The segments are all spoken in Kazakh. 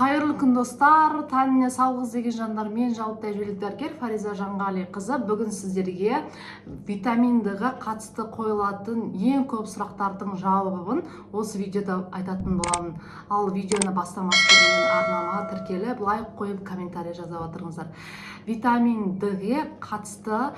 Қайырлы күн достар, тәніне саулық деген жандар, мен жауапты тәжірибелік дәрігер Фариза Жанғали қызы. Бүгін сіздерге витамин Д-ға қатысты қойылатын ең көп сұрақтардың жауабын осы видеода айтатын боламын. Ал видеоны бастамас бұрын арнама тіркеліп, лайк қойып, комментарий жазып отырыңыздар. Витамин Д-ге қатысты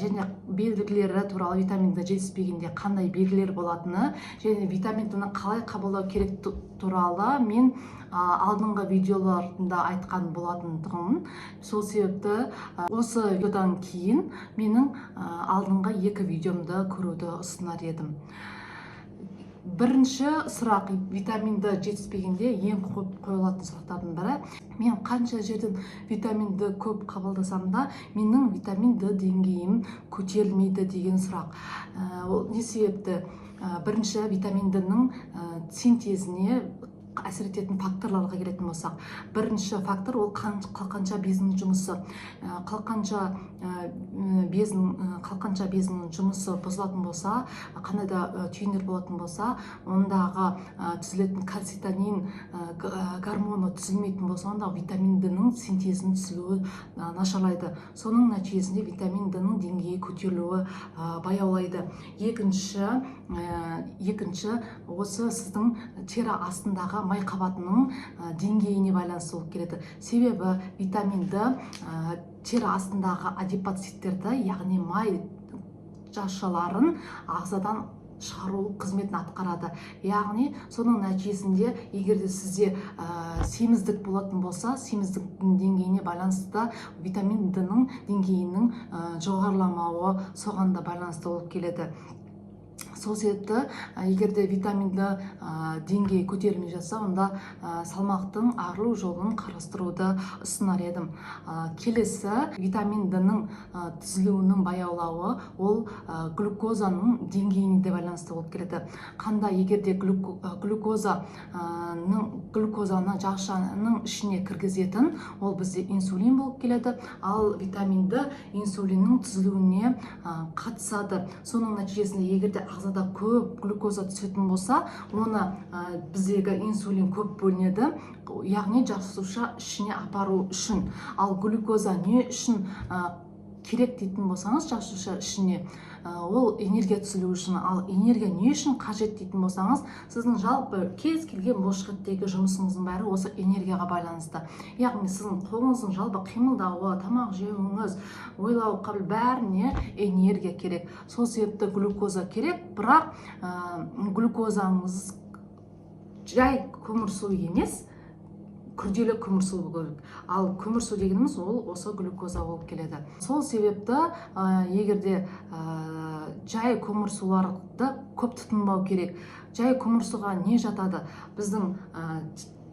және белгілері туралы, витамин Д жетіспегенде қандай белгілер болатыны және витамин Д-ны қалай қабылдау керек туралы мен алдыңғы видеоларында айтқан болатындығым. Сол себепті осы видеодан кейін менің алдыңғы екі видеомды көруді ұсынар едім. Бірінші сұрақ, витамин Д жетіспегенде ең көп қойылатын сұрақтардың бірі: мен қанша жерден витамин Д көп қабылдасам да, менің витамин Д деңгейім көтерілмейді деген сұрақ. Не себепті? Бірінші, витамин Д-ның синтезіне әсер ететін факторларға келетін болсақ, бірінші фактор ол қалқанша безінің жұмысы. Қалқанша безінің жұмысы бұзылатын болса, қандай да түйіндер болатын болса, ондағы түзілетін кальцитонин гормоны түзілмейтін болса, онда витамин Д-ның синтезінің түзілуі нашарлайды. Соның нәтижесінде витамин Д-ның деңгейі көтерілуі баяулайды. Екінші, осы сіздің тері астындағы май қабатының деңгейіне байланысты болып келеді. Себебі витамин Д тері астындағы адипоциттерді, яғни май жасушаларын ағзадан шығару қызметін атқарады. Яғни соның нәтижесінде, егер де сізде семіздік болатын болса, семіздіктің деңгейіне байланысты витамин Д-ның деңгейінің жоғарыламауы соған да байланысты болып келеді. Сол себепті, егер де витамин Д деңгейі көтерілмей жатса, онда салмақтың арылу жолын қарастыруды ұсынар едім. Келесі, витамин Д-ның түзілуінің баяулауы ол глюкозаның деңгейіне де байланысты болып келеді. Қанда егер де глюкозаны жасушаның ішіне кіргізетін, ол бізде инсулин болып келеді, ал витамин Д инсулиннің түзілуіне қатысады. Соның нәтижесінде, егер де ағзада көп глюкоза түсетін болса, оны біздегі инсулин көп бөлінеді, яғни жасуша ішіне апару үшін. Ал глюкоза не үшін керек дейтін болсаңыз, жасуша ішіне, ол энергия түзілу үшін. Ал энергия не үшін қажет дейтін болсаңыз, сіздің жалпы кез келген бұлшықеттегі жұмысыңыздың бәрі осы энергияға байланысты. Яғни сіздің қолыңыздың жалпы қимылдауы, тамақ жеуіңіз, ойлау қабілеті бәріне энергия керек. Сол себепті глюкоза керек, бірақ глюкозаңыз жай көмірсу емес, күрделі көмірсу керек. Ал көмірсу дегеніміз ол осы глюкоза болып келеді. Сол себепті, егер де жай көмірсуларды көп тұтынбау керек. Жай көмірсуға не жатады? Біздің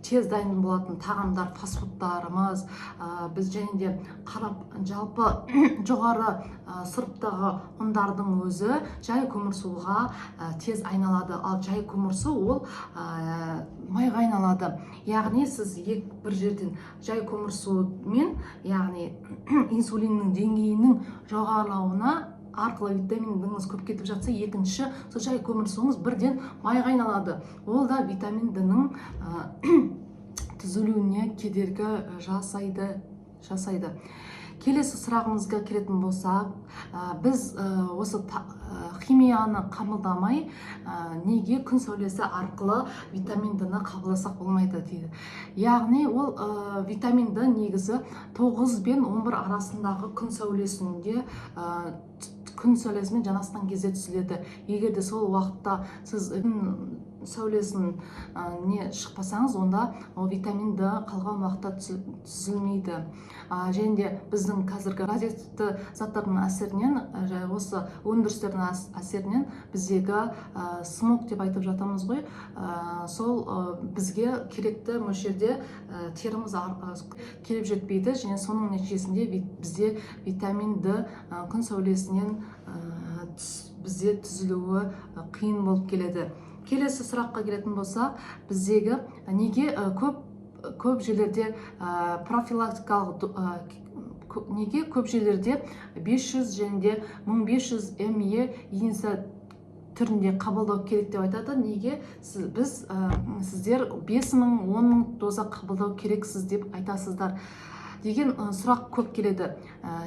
тез дайын болатын тағамдар, фастфудтарымыз, біз және де жалпы жоғары сұрыптағы ұндардың өзі жай көмірсуға тез айналады. Ал жай көмірсу ол майға айналады. Яғни сіз бір жерден жай көмірсумен, яғни инсулиннің деңгейінің жоғарылауына арқылы витамин Д-ңыз көп кетіп жатса, екінші, сол жай көмірсуыңыз бірден майға айналады. Ол да витамин Д-ның түзілуіне кедергі жасайды. Келесі сұрағымызға келетін болсақ, біз осы химияны қабылдамай, неге күн сәулесі арқылы витамин Д-ны қабылдасақ болмайды дейді. Яғни ол витамин Д негізі 9 бен 11 арасындағы күн сәулесімен жанасқан кезде түзіледі. Егер де сол уақытта сіз күн сәулесін шықпасаңыз, онда витамин Д қалған уақытта түзілмейді. Және де біздің қазіргі радиоактивті заттардың әсерінен, осы өндірістердің әсерінен біздегі смог деп айтып жатамыз ғой, сол бізге керекті мөлшерде теріміз келіп жетпейді, және соның нәтижесінде бізде витамин Д күн сәулесінен бізде түзілуі қиын болып келеді. Келесі сұраққа келетін болсақ, біздегі неге көп жерлерде профилактикалық, неге көп жерлерде 500 және де 1500 ме единица түрінде қабылдау керек деп айтады. Неге? Сіздер 5.000, 10.000 доза қабылдау керексіз деп айтасыздар деген сұрақ көп келеді.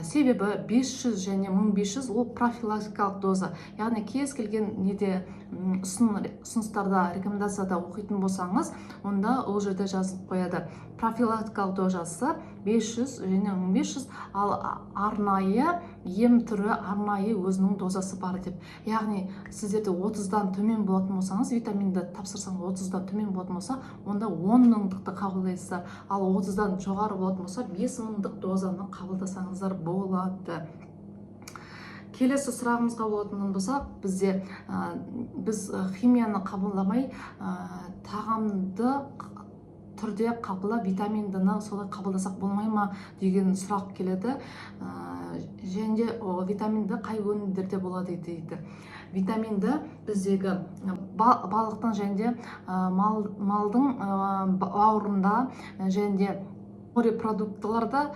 Себебі 500 және 1500 ол профилактикалық доза. Яғни кез келген неде ұсыныстарда, рекомендацияда оқитын болсаңыз, онда ол жерде жазып қояды. Профилактикалық дозасы 500 және 1500, ал арнайы ем түрі арнайы өзінің дозасы бар деп. Яғни сіздерде 30-дан төмен болатын болсаңыз, витаминді тапсырсаңыз 30-дан төмен болатын болса, онда 10.000-ды қабылдайсыздар. Ал 30-дан жоғары болатын болса, 5.000-дық дозаны қабылдасаңыздар болады. Келесі сұрағымызға болатын болсақ, біз химияны қабылдамай тағамды түрде қабылдап, витаминдіні солай қабылдасақ болмай ма деген сұрақ келеді. Және витаминді қай өнімдерде болады дейді. Витаминді біздегі балықтың және малдың бауырында және морепродуктыларда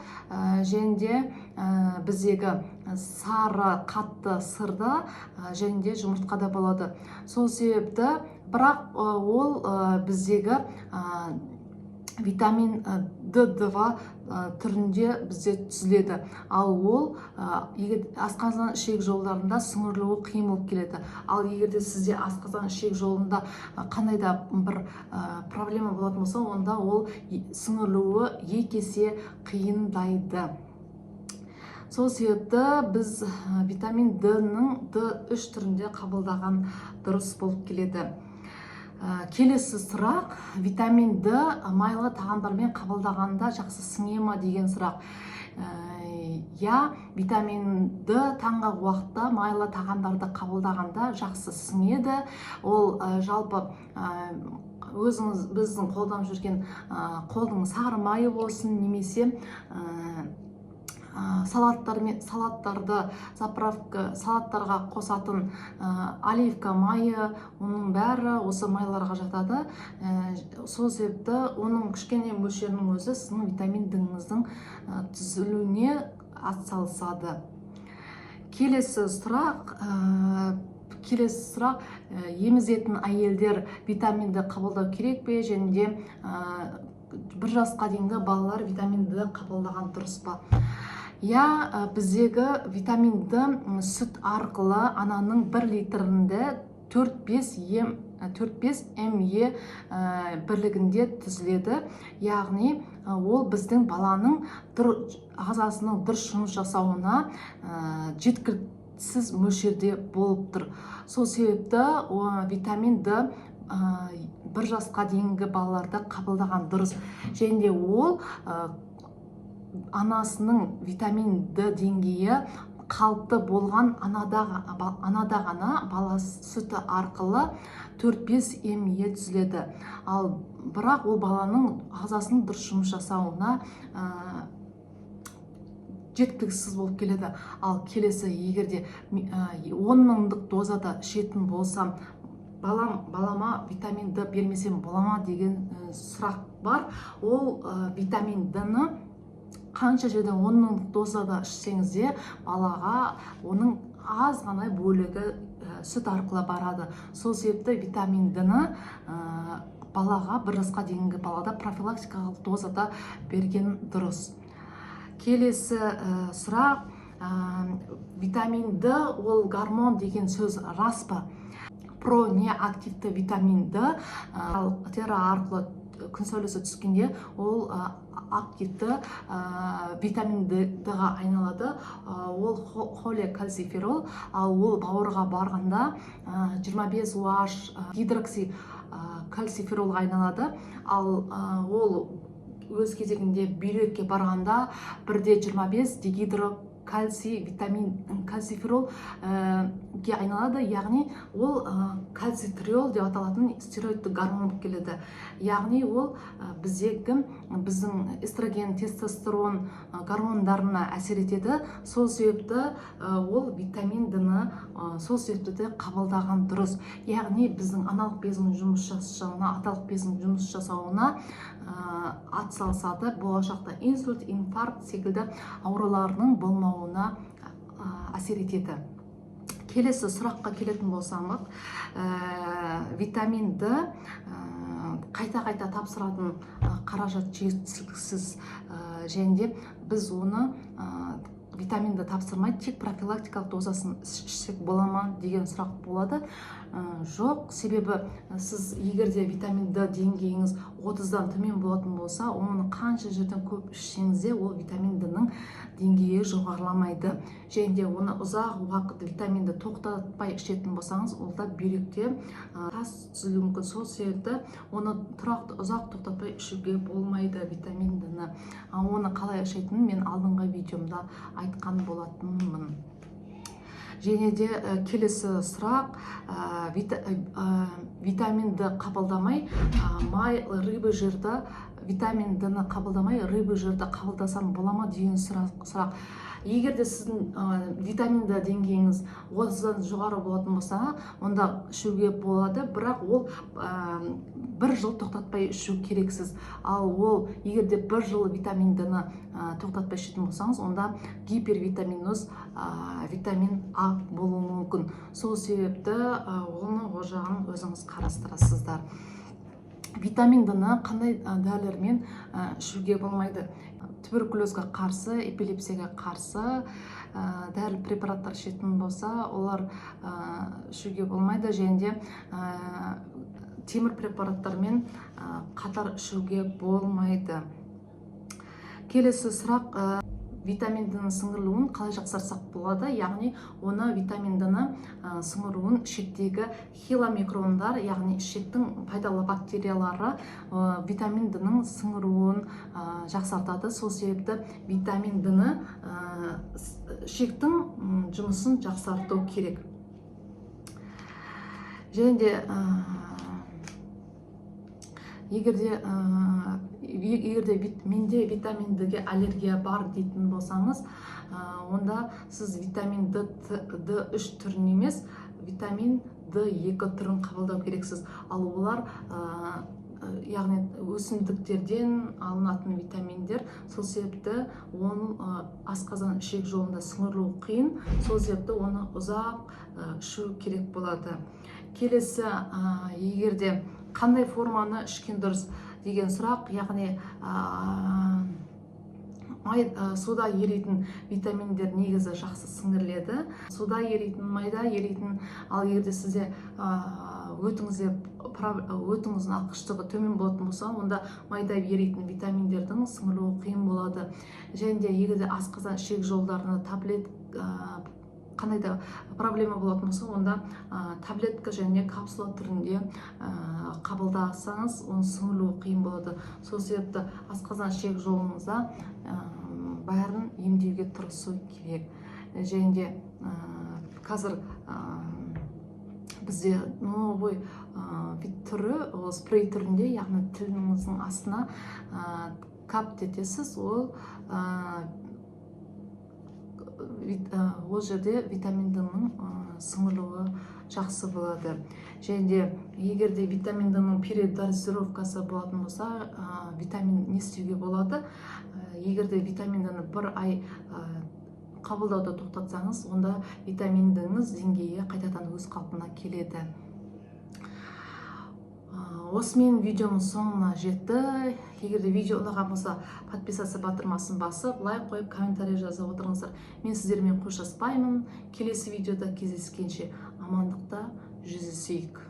және біздегі сары қатты сырда және жұмыртқада болады. Сол себепті, бірақ ол біздегі витамин D2 түрінде бізде түзіледі. Ал ол асқазан ішек жолдарында сіңірілуі қиын болып келеді. Ал егерде сізде асқазан ішек жолында қандай да бір проблема болатын болса, онда ол сіңірілуі 2 есе қиындайды. Сол себепті біз витамин D-ның D3 түрінде қабылдаған дұрыс болып келеді. Келесі сұрақ, витамин D майлы тағамдармен қабылдағанда жақсы сіңе ма деген сұрақ. Витамин D таңғы уақытта майлы тағамдарды қабылдағанда жақсы сіңеді. Ол жалпы біздің қолданып жүрген қолдың сары майы болсын, немесе салаттарды салаттарға қосатын оливка майы, оның бәрі осы майларға жатады. Сол себепті оның кішкене мөлшерінің өзі сіздің витамин D-ңіздің түзілуіне атсалысады. Келесі сұрақ, емізетін әйелдер витаминді қабылдау керек пе, және де 1 жасқа дейінгі балалар витаминді қабылдаған дұрыс па? Біздегі витаминді сүт арқылы ананың 1 литрінде 4-5 ме бірлігінде түзіледі. Яғни ол біздің баланың ағзасының дұрыс жұмыс жасауына жеткіліксіз мөлшерде болып тұр. Сол себепті витамин D 1 жасқа дейінгі балаларды қабылдаған дұрыс. Және ол анасының витамин D деңгейі қалыпты болған анада ғана баласы сүті арқылы 4-5 ме түзіледі. Ал бірақ ол баланың ағзасының дұрыс жұмыс жасауына жеткіліксіз болып келеді. Ал келесі, егерде 10.000-дық дозада ішетін болсам, балама витамин D бермесем болама деген сұрақ бар. Ол витамин D-ны қанша жерден 10.000 дозада ішсеңіз де, балаға оның аз ғана бөлігі сүт арқылы барады. Сол себепті витамин D-ны балаға 1 жасқа дейінгі балада профилактикалық дозада берген дұрыс. Келесі сұрақ, витамин D ол гормон деген сөз рас па? Неактивті витамин D тері арқылы күн сәулесі түскенде ол активті витамин D-ға айналады. Ол холекальциферол, ал ол бауырға барғанда 25 OH гидрокси кальциферолға айналады. Ал ол өз кезегінде бүйрекке барғанда 1,25 дегидрокальций витамин кальциферол айналады. Яғни ол кальцитриол деп аталатын стероидты гормон болып келеді. Яғни ол біздің эстроген, тестостерон гормондарына әсер етеді. Сол себепті ол витамин D-ны сол себепті қабылдаған дұрыс. Яғни біздің аналық безінің жұмыс жасауына, аталық безінің жұмыс жасауына атсалысады. Болашақта инсульт, инфаркт секілді ауруларының болмауына әсер етеді. келесі сұраққа келетін болсақ, витамин Д қайта тапсыратын қаражат жеткіліксіз, және де біз оны витаминді тапсырмай тек профилактикалық дозасын ішсек бола ма деген сұрақ болады. Жоқ, себебі сіз егерде витамин Д деңгейіңіз 30-дан төмен болатын болса, оны қанша жерден көп ішсеңіз де ол витамин Д-ның деңгейі жоғарыламайды. Және де оны ұзақ уақыт витаминді тоқтатпай ішетін болсаңыз, олда бүйректе тас түзілуі мүмкін. Сол себепті оны тұрақты ұзақ тоқтатпай ішуге болмайды витамин Д-ны. Оны қалай ішетінін мен алдыңғы видеомда айтқан болатынмын. Және де келесі сұрақ, витамин Д қабылдамай, май, рыбы жирді, витамин Д-ны қабылдамай, рыбы жирді қабылдасам бола ма деген сұрақ. Егер де сіздің витамин Д деңгейіңіз 30-дан жоғары болатын болса, онда ішуге болады, бірақ ол 1 жыл тоқтатпай ішу керексіз. Ал ол егер де 1 жыл витамин Д-ны тоқтатпай ішетін болсаңыз, онда гипервитаминоз витамин А болуы мүмкін. Сол себепті оны ол жағын өзіңіз қарастырасыздар. Витамин Д-ны қандай дәрілермен ішуге болмайды? Туберкулезге қарсы, эпилепсияға қарсы дәрі препараттар ішетін болса, олар ішуге болмайды. Және де темір препараттармен қатар ішуге болмайды. Келесі сұрақ, витамин Д-ның сіңірілуін қалай жақсарсақ болады? Яғни оны витамин Д-ны сіңіруін ішектегі хиломикрондар, яғни ішектің пайдалы бактериялары витамин Д-ның сіңіруін жақсартады. Сол себепті витамин Д-ны ішектің жұмысын жақсарту керек. Және де егерде менде витамин Д-ге аллергия бар дейтін болсаңыз, онда сіз витамин D3 түрін емес, витамин D2 түрін қабылдау керексіз. Ал олар яғни өсімдіктерден алынатын витаминдер. Сол себепті оның асқазан ішек жолында сіңірілуі қиын. Сол себепті оны ұзақ ішу керек болады. Келесі, егерде қандай форманы ішкен дұрыс деген сұрақ, яғни суда еритін витаминдер негізі жақсы сіңіріледі. Суда еритін, майда еритін, ал егерде сізде өтіңіздің аққыштығы төмен болатын болса, онда майда еритін витаминдердің сіңірілуі қиын болады. Және де егерде асқазан ішек жолдарына қандай да проблема болатын болса, онда таблетка және капсула түрінде қабылдасаңыз, оның сіңірілуі қиын болады. Сол себепті асқазан ішек жолыңызда бәрін емдеуге тырысу керек. Және де қазір бізде новый вид түрі, спрей түрінде, яғни тіліңіздің астына кап етесіз, ол жерде витамин Д-ның сіңірілуі жақсы болады. Және де егер де витамин Д-ның передозировкасы болатын болса, витамин не істеуге болады? Егер де витамин Д-ны 1 ай қабылдауды тоқтатсаңыз, онда витамин Д-ңыз деңгейі қайтадан өз қалпына келеді. Осымен видеомыз соңына жетті. Егер де видео ұнаған болса, подписаться батырмасын басып, лайк қойып, комментарий жазып отырыңыздар. Мен сіздермен қоштаспаймын. Келесі видеода кездескенше амандықта жүздесейік.